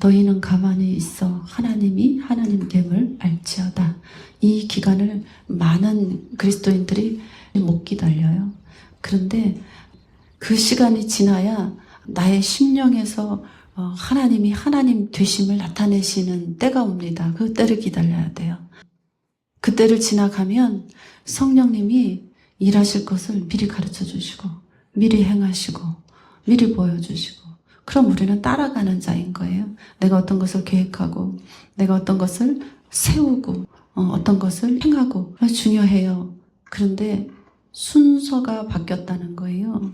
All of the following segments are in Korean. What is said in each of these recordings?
너희는 가만히 있어 하나님이 하나님됨을 알지어다. 이 기간을 많은 그리스도인들이 못 기다려요. 그런데 그 시간이 지나야 나의 심령에서 하나님이 하나님 되심을 나타내시는 때가 옵니다. 그 때를 기다려야 돼요. 그 때를 지나가면 성령님이 일하실 것을 미리 가르쳐 주시고 미리 행하시고 미리 보여주시고, 그럼 우리는 따라가는 자인 거예요. 내가 어떤 것을 계획하고 내가 어떤 것을 세우고 어떤 것을 행하고 중요해요. 그런데 순서가 바뀌었다는 거예요.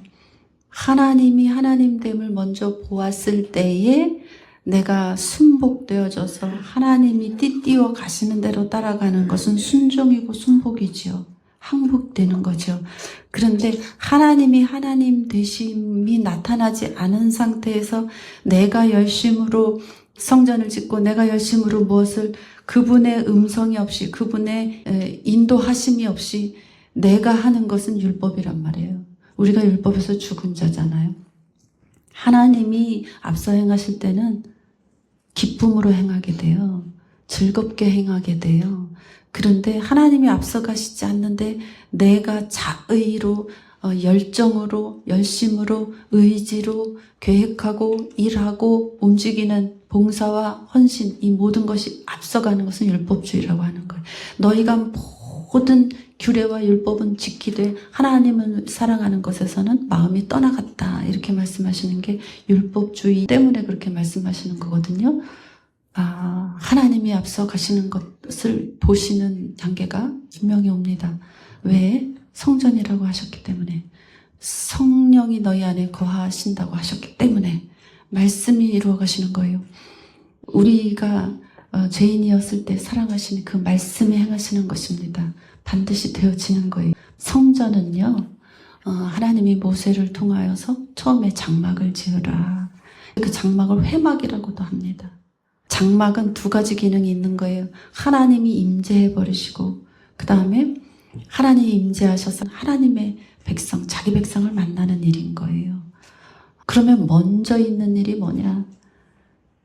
하나님이 하나님됨을 먼저 보았을 때에 내가 순복되어져서 하나님이 띠띠워 가시는 대로 따라가는 것은 순종이고 순복이지요. 항복되는 거죠. 그런데 하나님이 하나님 되심이 나타나지 않은 상태에서 내가 열심으로 성전을 짓고 내가 열심으로 무엇을 그분의 음성이 없이 그분의 인도하심이 없이 내가 하는 것은 율법이란 말이에요. 우리가 율법에서 죽은 자잖아요. 하나님이 앞서 행하실 때는 기쁨으로 행하게 돼요. 즐겁게 행하게 돼요. 그런데 하나님이 앞서가시지 않는데 내가 자의로 열정으로 열심으로 의지로 계획하고 일하고 움직이는 봉사와 헌신, 이 모든 것이 앞서가는 것은 율법주의라고 하는 거예요. 너희가 모든 규례와 율법은 지키되 하나님을 사랑하는 것에서는 마음이 떠나갔다, 이렇게 말씀하시는 게 율법주의 때문에 그렇게 말씀하시는 거거든요. 하나님이 앞서 가시는 것을 보시는 단계가 분명히 옵니다. 왜? 성전이라고 하셨기 때문에, 성령이 너희 안에 거하신다고 하셨기 때문에 말씀이 이루어 가시는 거예요. 우리가 죄인이었을 때 사랑하시는 그 말씀이 행하시는 것입니다. 반드시 되어지는 거예요. 성전은요, 하나님이 모세를 통하여서 처음에 장막을 지으라. 그 장막을 회막이라고도 합니다. 장막은 두 가지 기능이 있는 거예요. 하나님이 임재해 버리시고 그 다음에 하나님이 임재하셔서 하나님의 백성, 자기 백성을 만나는 일인 거예요. 그러면 먼저 있는 일이 뭐냐?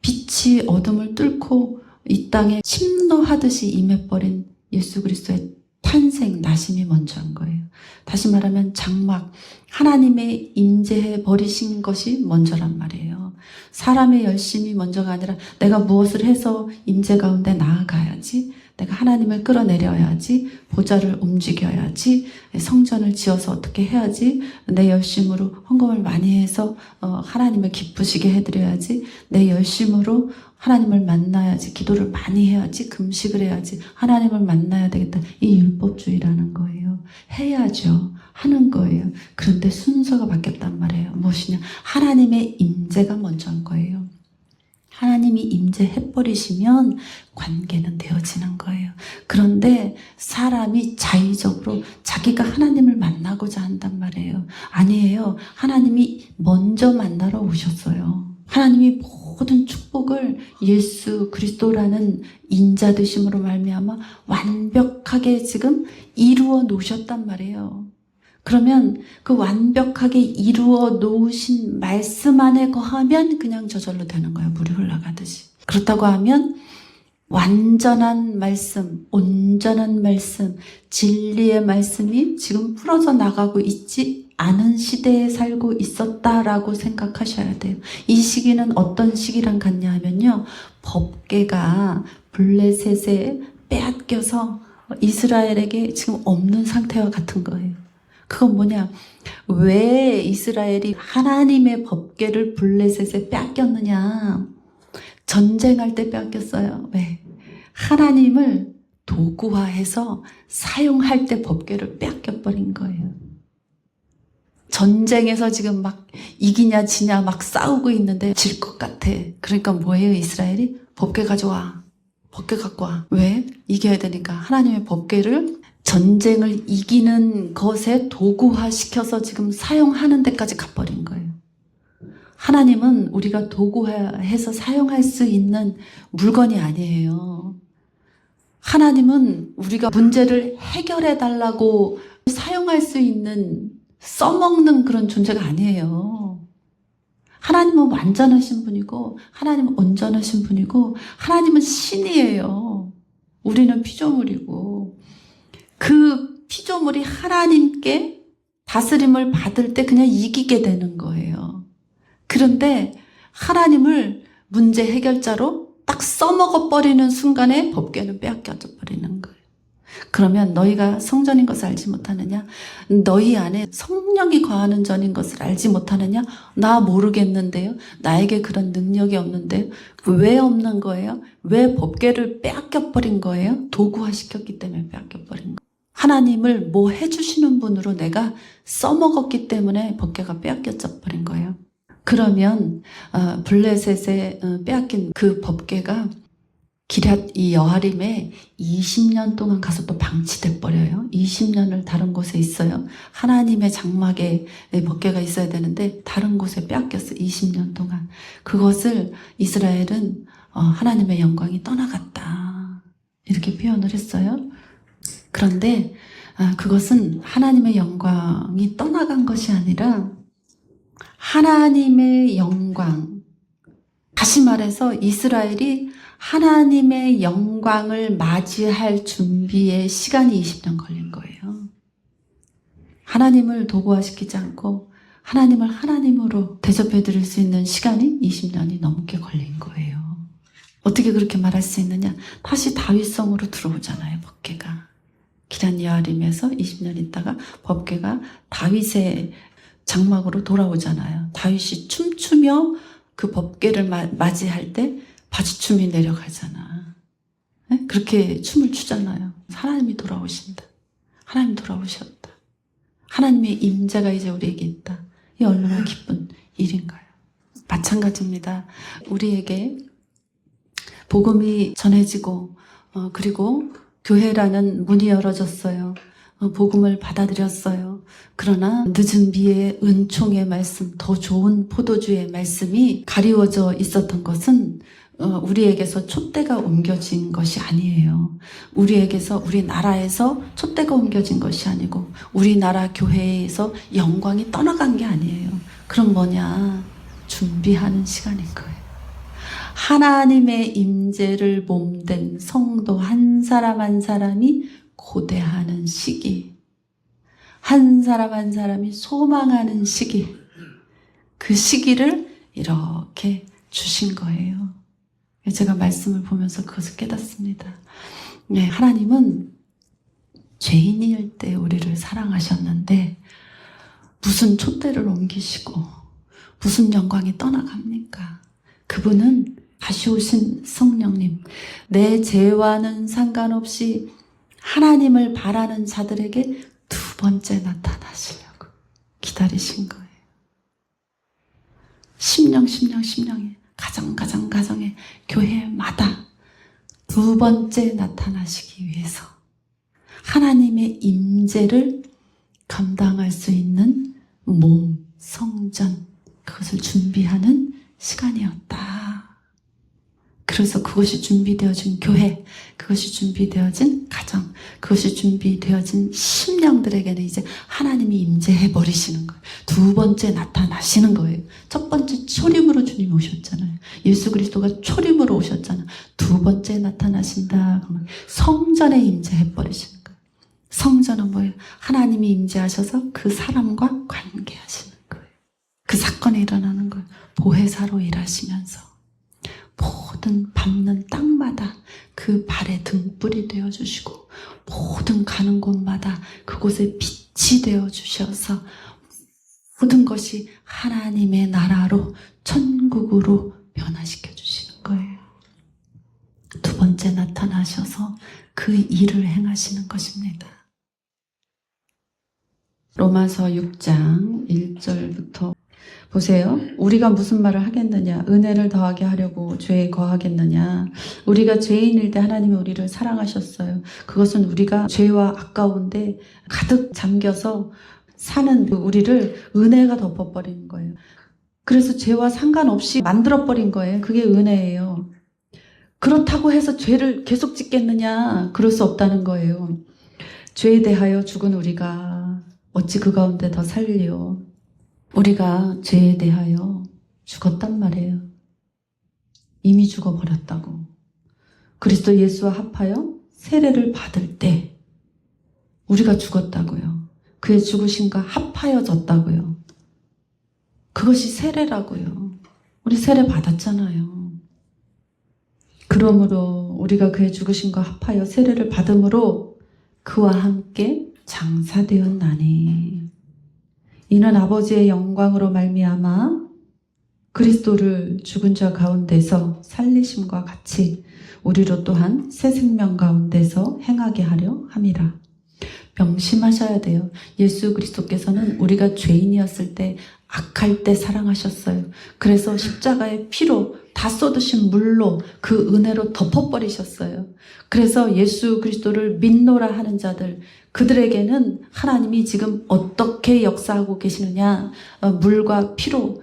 빛이 어둠을 뚫고 이 땅에 침노하듯이 임해버린 예수 그리스도의 탄생, 나심이 먼저인 거예요. 다시 말하면 장막, 하나님의 임재해 버리신 것이 먼저란 말이에요. 사람의 열심이 먼저가 아니라 내가 무엇을 해서 임재 가운데 나아가야지, 내가 하나님을 끌어내려야지, 보좌를 움직여야지, 성전을 지어서 어떻게 해야지, 내 열심으로 헌금을 많이 해서 하나님을 기쁘시게 해드려야지, 내 열심으로 하나님을 만나야지, 기도를 많이 해야지, 금식을 해야지, 하나님을 만나야 되겠다. 이 율법주의라는 거예요. 해야죠. 하는 거예요. 그런데 순서가 바뀌었단 말이에요. 무엇이냐? 하나님의 임재가 먼저인 거예요. 하나님이 임재해버리시면 관계는 되어지는 거예요. 그런데 사람이 자의적으로 자기가 하나님을 만나고자 한단 말이에요. 아니에요. 하나님이 먼저 만나러 오셨어요. 하나님이 모든 축복을 예수 그리스도라는 인자 되심으로 말미암아 완벽하게 지금 이루어 놓으셨단 말이에요. 그러면 그 완벽하게 이루어 놓으신 말씀 안에 거하면 그냥 저절로 되는 거예요. 물이 흘러가듯이. 그렇다고 하면 완전한 말씀, 온전한 말씀, 진리의 말씀이 지금 풀어져 나가고 있지 않은 시대에 살고 있었다라고 생각하셔야 돼요. 이 시기는 어떤 시기랑 같냐 하면요, 법궤가 블레셋에 빼앗겨서 이스라엘에게 지금 없는 상태와 같은 거예요. 그건 뭐냐? 왜 이스라엘이 하나님의 법궤를 블레셋에 빼앗겼느냐? 전쟁할 때 빼앗겼어요. 왜? 하나님을 도구화해서 사용할 때 법궤를 빼앗겨버린 거예요. 전쟁에서 지금 막 이기냐 지냐 막 싸우고 있는데 질 것 같아. 그러니까 뭐예요? 이스라엘이? 법궤 가져와. 법궤 갖고 와. 왜? 이겨야 되니까. 하나님의 법궤를 전쟁을 이기는 것에 도구화시켜서 지금 사용하는 데까지 가버린 거예요. 하나님은 우리가 도구화해서 사용할 수 있는 물건이 아니에요. 하나님은 우리가 문제를 해결해 달라고 사용할 수 있는, 써먹는 그런 존재가 아니에요. 하나님은 완전하신 분이고 하나님은 온전하신 분이고 하나님은 신이에요. 우리는 피조물이고 그 피조물이 하나님께 다스림을 받을 때 그냥 이기게 되는 거예요. 그런데 하나님을 문제 해결자로 딱 써먹어버리는 순간에 법궤는 빼앗겨져 버리는 거예요. 그러면 너희가 성전인 것을 알지 못하느냐? 너희 안에 성령이 거하는 전인 것을 알지 못하느냐? 나 모르겠는데요. 나에게 그런 능력이 없는데요. 왜 없는 거예요? 왜 법궤를 빼앗겨버린 거예요? 도구화 시켰기 때문에 빼앗겨버린 거예요. 하나님을 뭐 해주시는 분으로 내가 써먹었기 때문에 법궤가 빼앗겨져 버린 거예요. 그러면 블레셋에 빼앗긴 그 법궤가 기럇 이 여아림에 20년 동안 가서 또 방치돼 버려요. 20년을 다른 곳에 있어요. 하나님의 장막에 법궤가 있어야 되는데 다른 곳에 빼앗겼어요. 20년 동안. 그것을 이스라엘은 하나님의 영광이 떠나갔다. 이렇게 표현을 했어요. 그런데 그것은 하나님의 영광이 떠나간 것이 아니라 하나님의 영광, 다시 말해서 이스라엘이 하나님의 영광을 맞이할 준비에 시간이 20년 걸린 거예요. 하나님을 도구화시키지 않고 하나님을 하나님으로 대접해 드릴 수 있는 시간이 20년이 넘게 걸린 거예요. 어떻게 그렇게 말할 수 있느냐? 다시 다윗성으로 들어오잖아요, 법궤가. 기럇 여아림에서 20년 있다가 법궤가 다윗의 장막으로 돌아오잖아요. 다윗이 춤추며 그 법궤를 맞이할 때 바지춤이 내려가잖아. 네? 그렇게 춤을 추잖아요. 하나님이 돌아오신다. 하나님 돌아오셨다. 하나님의 임재가 이제 우리에게 있다. 이 얼마나 기쁜 일인가요? 마찬가지입니다. 우리에게 복음이 전해지고 그리고 교회라는 문이 열어졌어요. 복음을 받아들였어요. 그러나 늦은 비의 은총의 말씀, 더 좋은 포도주의 말씀이 가리워져 있었던 것은 우리에게서 촛대가 옮겨진 것이 아니에요. 우리에게서, 우리나라에서 촛대가 옮겨진 것이 아니고 우리나라 교회에서 영광이 떠나간 게 아니에요. 그럼 뭐냐? 준비하는 시간인 거예요. 하나님의 임재를 몸된 성도 한 사람 한 사람이 고대하는 시기, 한 사람 한 사람이 소망하는 시기, 그 시기를 이렇게 주신 거예요. 제가 말씀을 보면서 그것을 깨닫습니다. 네, 하나님은 죄인일 때 우리를 사랑하셨는데 무슨 촛대를 옮기시고 무슨 영광이 떠나갑니까? 그분은 다시 오신 성령님, 내 죄와는 상관없이 하나님을 바라는 자들에게 두 번째 나타나시려고 기다리신 거예요. 심령에 가정에 교회마다 두 번째 나타나시기 위해서 하나님의 임재를 감당할 수 있는 몸, 성전, 그것을 준비하는 시간이었다. 그래서 그것이 준비되어진 교회, 그것이 준비되어진 가정, 그것이 준비되어진 심령들에게는 이제 하나님이 임재해 버리시는 거예요. 두 번째 나타나시는 거예요. 첫 번째 초림으로 주님 오셨잖아요. 예수 그리스도가 초림으로 오셨잖아요. 두 번째 나타나신다. 그러면 성전에 임재해 버리시는 거예요. 성전은 뭐예요? 하나님이 임재하셔서 그 사람과 관계하시는 거예요. 그 사건이 일어나는 거예요. 보혜사로 일하시면서 모든 밟는 땅마다 그 발에 등불이 되어주시고 모든 가는 곳마다 그곳에 빛이 되어주셔서 모든 것이 하나님의 나라로 천국으로 변화시켜 주시는 거예요. 두 번째 나타나셔서 그 일을 행하시는 것입니다. 로마서 6장 1절부터 보세요. 우리가 무슨 말을 하겠느냐? 은혜를 더하게 하려고 죄에 거하겠느냐? 우리가 죄인일 때 하나님이 우리를 사랑하셨어요. 그것은 우리가 죄와 아까운데 가득 잠겨서 사는 우리를 은혜가 덮어버리는 거예요. 그래서 죄와 상관없이 만들어버린 거예요. 그게 은혜예요. 그렇다고 해서 죄를 계속 짓겠느냐? 그럴 수 없다는 거예요. 죄에 대하여 죽은 우리가 어찌 그 가운데 더 살리요? 우리가 죄에 대하여 죽었단 말이에요. 이미 죽어버렸다고. 그리스도 예수와 합하여 세례를 받을 때 우리가 죽었다고요. 그의 죽으심과 합하여졌다고요. 그것이 세례라고요. 우리 세례 받았잖아요. 그러므로 우리가 그의 죽으심과 합하여 세례를 받음으로 그와 함께 장사되었나니 이는 아버지의 영광으로 말미암아 그리스도를 죽은 자 가운데서 살리심과 같이 우리로 또한 새 생명 가운데서 행하게 하려 함이라. 명심하셔야 돼요. 예수 그리스도께서는 우리가 죄인이었을 때, 악할 때 사랑하셨어요. 그래서 십자가의 피로 다 쏟으신 물로 그 은혜로 덮어버리셨어요. 그래서 예수 그리스도를 믿노라 하는 자들, 그들에게는 하나님이 지금 어떻게 역사하고 계시느냐, 물과 피로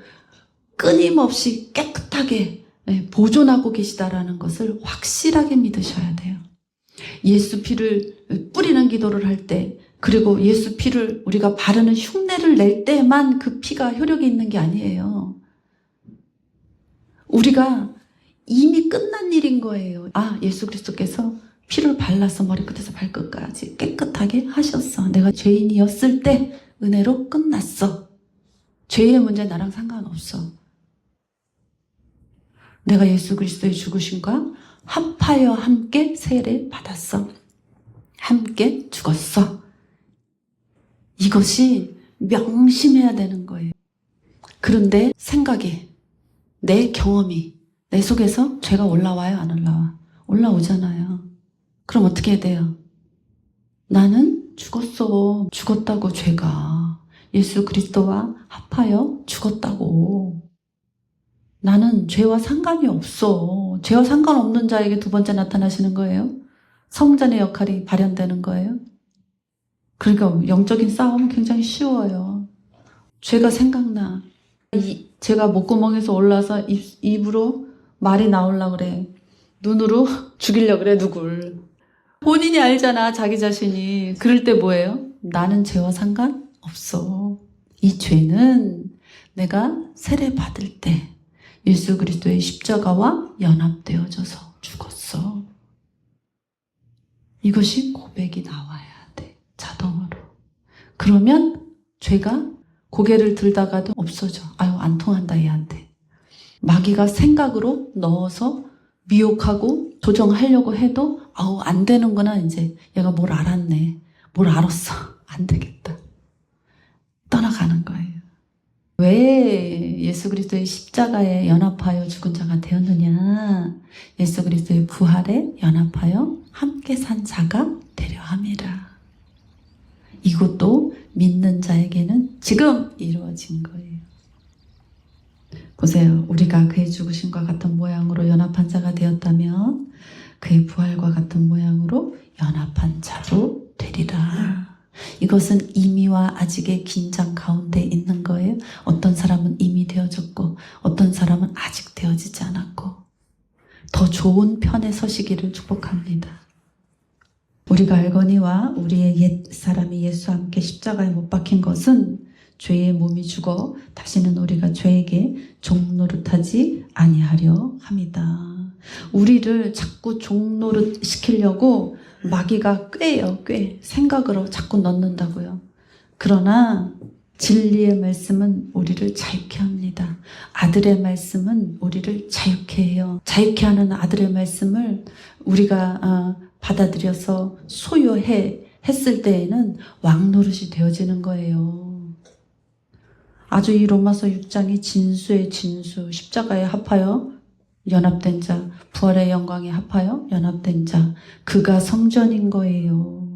끊임없이 깨끗하게 보존하고 계시다라는 것을 확실하게 믿으셔야 돼요. 예수 피를 뿌리는 기도를 할 때, 그리고 예수 피를 우리가 바르는 흉내를 낼 때만 그 피가 효력이 있는 게 아니에요. 우리가 이미 끝난 일인 거예요. 아, 예수 그리스도께서 피를 발라서 머리끝에서 발끝까지 깨끗하게 하셨어. 내가 죄인이었을 때 은혜로 끝났어. 죄의 문제 나랑 상관없어. 내가 예수 그리스도의 죽으심과 합하여 함께 세례 받았어. 함께 죽었어. 이것이 명심해야 되는 거예요. 그런데 생각이, 내 경험이 내 속에서 죄가 올라와요, 안 올라와? 올라오잖아요. 그럼 어떻게 해야 돼요? 나는 죽었어. 죽었다고, 죄가. 예수 그리스도와 합하여 죽었다고. 나는 죄와 상관이 없어. 죄와 상관없는 자에게 두 번째 나타나시는 거예요. 성전의 역할이 발현되는 거예요. 그러니까 영적인 싸움은 굉장히 쉬워요. 죄가 생각나. 제가 목구멍에서 올라서 입으로 말이 나오려고 그래. 눈으로 죽이려고 그래, 누굴. 본인이 알잖아, 자기 자신이. 그럴 때 뭐예요? 나는 죄와 상관없어. 이 죄는 내가 세례 받을 때 예수 그리스도의 십자가와 연합되어져서 죽었어. 이것이 고백이 나와야 돼, 자동으로. 그러면 죄가 고개를 들다가도 없어져. 아유, 안 통한다, 얘한테. 마귀가 생각으로 넣어서 미혹하고 조정하려고 해도 아우, 안 되는구나. 이제 얘가 뭘 알았네. 뭘 알았어. 안 되겠다. 떠나가는 거예요. 왜 예수 그리스도의 십자가에 연합하여 죽은 자가 되었느냐? 예수 그리스도의 부활에 연합하여 함께 산 자가 되려 함이라. 이것도 믿는 자에게는 지금 이루어진 거예요. 보세요. 우리가 그의 죽으심과 같은 모양으로 연합한 자가 되었다면 그의 부활과 같은 모양으로 연합한 자로 되리라. 이것은 이미와 아직의 긴장 가운데 있는 거예요. 어떤 사람은 이미 되어졌고 어떤 사람은 아직 되어지지 않았고, 더 좋은 편에 서시기를 축복합니다. 우리가 알거니와 우리의 옛 사람이 예수와 함께 십자가에 못 박힌 것은 죄의 몸이 죽어 다시는 우리가 죄에게 종노릇하지 아니하려 함이다. 우리를 자꾸 종노릇 시키려고 마귀가 꾀요, 꾀. 생각으로 자꾸 넣는다고요. 그러나 진리의 말씀은 우리를 자유케 합니다. 아들의 말씀은 우리를 자유케 해요. 자유케 하는 아들의 말씀을 우리가 받아들여서 했을 때에는 왕노릇이 되어지는 거예요. 아주 이 로마서 6장이 진수의 진수, 십자가에 합하여 연합된 자, 부활의 영광에 합하여 연합된 자, 그가 성전인 거예요.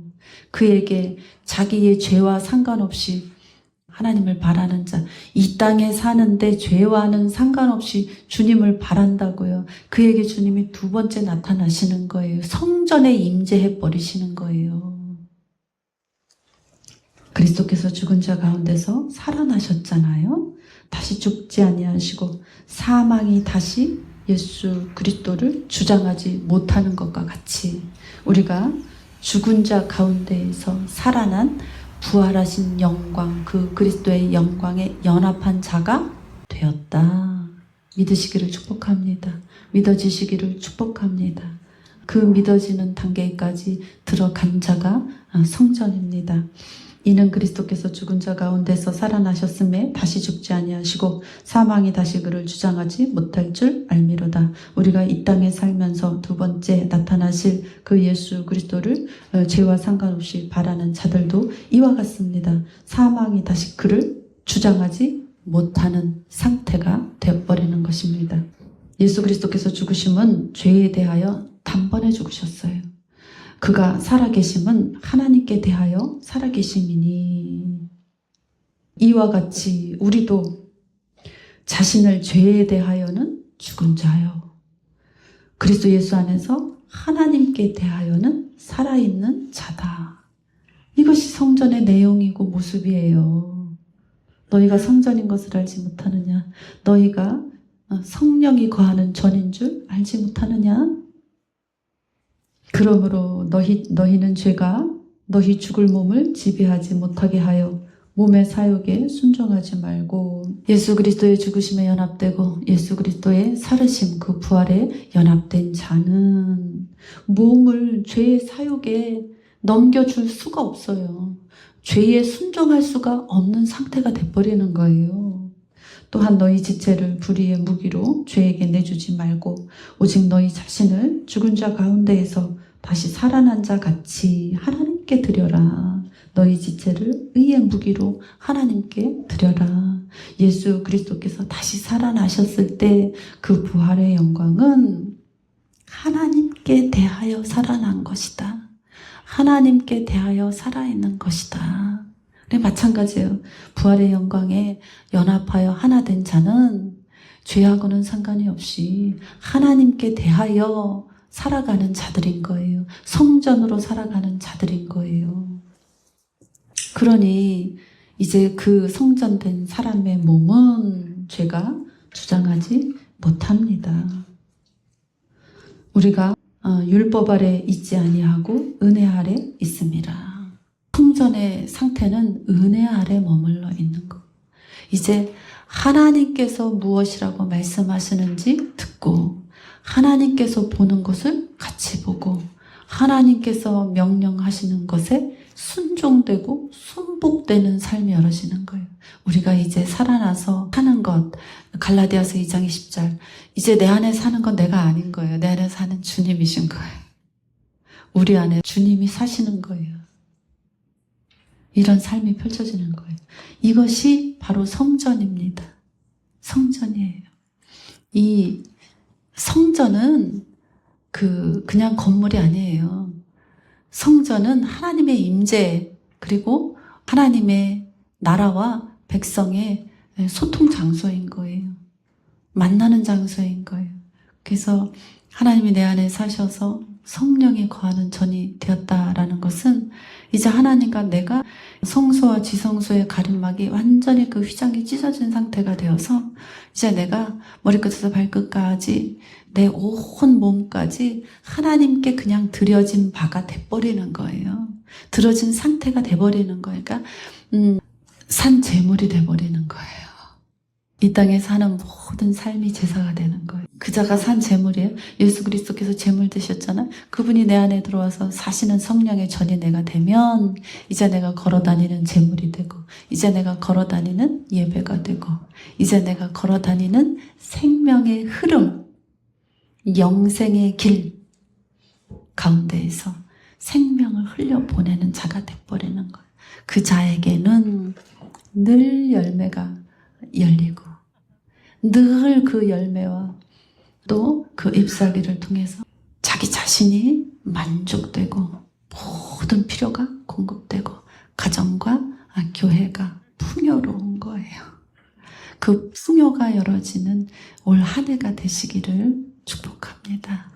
그에게 자기의 죄와 상관없이 하나님을 바라는 자, 이 땅에 사는데 죄와는 상관없이 주님을 바란다고요. 그에게 주님이 두 번째 나타나시는 거예요. 성전에 임재해 버리시는 거예요. 그리스도께서 죽은 자 가운데서 살아나셨잖아요. 다시 죽지 아니하시고 사망이 다시 예수 그리스도를 주장하지 못하는 것과 같이 우리가 죽은 자 가운데에서 살아난 부활하신 영광, 그 그리스도의 영광에 연합한 자가 되었다. 믿으시기를 축복합니다. 믿어지시기를 축복합니다. 그 믿어지는 단계까지 들어간 자가 성전입니다. 이는 그리스도께서 죽은 자 가운데서 살아나셨음에 다시 죽지 아니하시고 사망이 다시 그를 주장하지 못할 줄 알미로다. 우리가 이 땅에 살면서 두 번째 나타나실 그 예수 그리스도를 죄와 상관없이 바라는 자들도 이와 같습니다. 사망이 다시 그를 주장하지 못하는 상태가 되어버리는 것입니다. 예수 그리스도께서 죽으심은 죄에 대하여 단번에 죽으셨어요. 그가 살아계심은 하나님께 대하여 살아계심이니, 이와 같이 우리도 자신을 죄에 대하여는 죽은 자요, 그리스도 예수 안에서 하나님께 대하여는 살아있는 자다. 이것이 성전의 내용이고 모습이에요. 너희가 성전인 것을 알지 못하느냐? 너희가 성령이 거하는 전인 줄 알지 못하느냐? 그러므로 너희는 죄가 너희 죽을 몸을 지배하지 못하게 하여 몸의 사욕에 순종하지 말고 예수 그리스도의 죽으심에 연합되고 예수 그리스도의 살으심 그 부활에 연합된 자는 몸을 죄의 사욕에 넘겨줄 수가 없어요. 죄에 순종할 수가 없는 상태가 돼버리는 거예요. 또한 너희 지체를 불의의 무기로 죄에게 내주지 말고 오직 너희 자신을 죽은 자 가운데에서 다시 살아난 자 같이 하나님께 드려라. 너희 지체를 의의 무기로 하나님께 드려라. 예수 그리스도께서 다시 살아나셨을 때 그 부활의 영광은 하나님께 대하여 살아난 것이다. 하나님께 대하여 살아있는 것이다. 마찬가지예요. 부활의 영광에 연합하여 하나 된 자는 죄하고는 상관이 없이 하나님께 대하여 살아가는 자들인 거예요. 성전으로 살아가는 자들인 거예요. 그러니 이제 그 성전된 사람의 몸은 죄가 주장하지 못합니다. 우리가 율법 아래 있지 아니하고 은혜 아래 있음이라. 성전의 상태는 은혜 아래 머물러 있는 것. 이제 하나님께서 무엇이라고 말씀하시는지 듣고 하나님께서 보는 것을 같이 보고 하나님께서 명령하시는 것에 순종되고 순복되는 삶이 열어지는 거예요. 우리가 이제 살아나서 사는 것, 갈라디아서 2장 20절, 이제 내 안에 사는 건 내가 아닌 거예요. 내 안에 사는 주님이신 거예요. 우리 안에 주님이 사시는 거예요. 이런 삶이 펼쳐지는 거예요. 이것이 바로 성전입니다. 성전이에요. 이 성전은 그냥 건물이 아니에요. 성전은 하나님의 임재, 그리고 하나님의 나라와 백성의 소통 장소인 거예요. 만나는 장소인 거예요. 그래서 하나님이 내 안에 사셔서 성령이 거하는 전이 되었다라는 것은 이제 하나님과 내가 성소와 지성소의 가림막이 완전히 그 휘장이 찢어진 상태가 되어서 이제 내가 머리끝에서 발끝까지 내 온 몸까지 하나님께 그냥 드려진 바가 돼버리는 거예요. 드려진 상태가 돼버리는 거예요. 그러니까 산 제물이 돼버리는 거예요. 이 땅에 사는 모든 삶이 제사가 되는 거예요. 그자가 산 제물이에요. 예수 그리스도께서 제물 되셨잖아요. 그분이 내 안에 들어와서 사시는 성령의 전이 내가 되면 이제 내가 걸어다니는 제물이 되고 이제 내가 걸어다니는 예배가 되고 이제 내가 걸어다니는 생명의 흐름, 영생의 길 가운데에서 생명을 흘려보내는 자가 돼버리는 거예요. 그 자에게는 늘 열매가 열리고 늘 그 열매와 또 그 잎사귀를 통해서 자기 자신이 만족되고 모든 필요가 공급되고 가정과 교회가 풍요로운 거예요. 그 풍요가 열어지는 올 한 해가 되시기를 축복합니다.